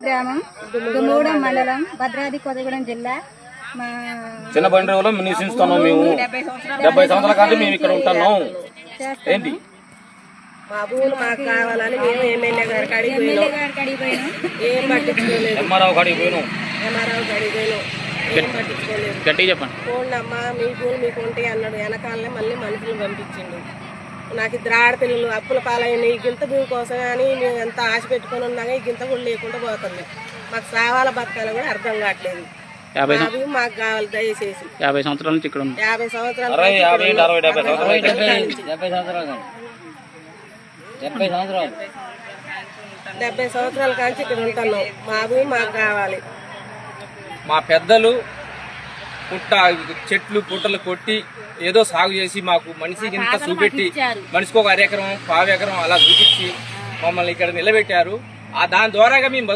గ్రామం దుమ్మగూడెం మండలం భద్రాద్రి కొత్తగూడెం జిల్లా. మా చిన్న బండిలో నివసిస్తున్నాం. మేము 70 సంవత్సరాల కంటే మేము ఇక్కడ ఉంటున్నాం. ఏంటి మా భూములు మాకు కావాలని మేము ఎమ్మెల్యే గారికి అడిగిపోయినాం. ఏం పట్టించుకోలేదు. ఎంఆర్ఓ కాడికి పోయినాం. ఏం పట్టించుకోలేదు. గట్టిగా చెప్పండి. పోండి అమ్మా, మీ భూములు మీకు ఉంటాయి అన్నాడు. వెనకాలనే మళ్ళీ మనుషులు పంపించిండు. నాకు ఇద్దరు ఆడపిల్లలు అప్పుల పాలైన ఈ గింత భూమి కోసం అని మేము ఎంత ఆశ పెట్టుకొని ఉన్నాగా ఈ గింత కూడా లేకుండా పోతుంది. మాకు సావాల బతకాలు కూడా అర్థం కావట్లేదు. మాకు కావాలి దయచేసి. 50 సంవత్సరాల నుంచి ఇక్కడ 50 సంవత్సరాలు 70 సంవత్సరాల కాంచి ఇక్కడ ఉంటున్నాం. మా భూమి మాకు కావాలి. మా పెద్దలు చెట్లు పుట్టలు కొట్టి ఏదో సాగు చేసి మాకు మనిషికి ఇంత చూపెట్టి మనిషికి ఒక 1 ఎకరం 1/4 ఎకరం అలా చూపించి మమ్మల్ని ఇక్కడ నిలబెట్టారు. దాని ద్వారాగా మేము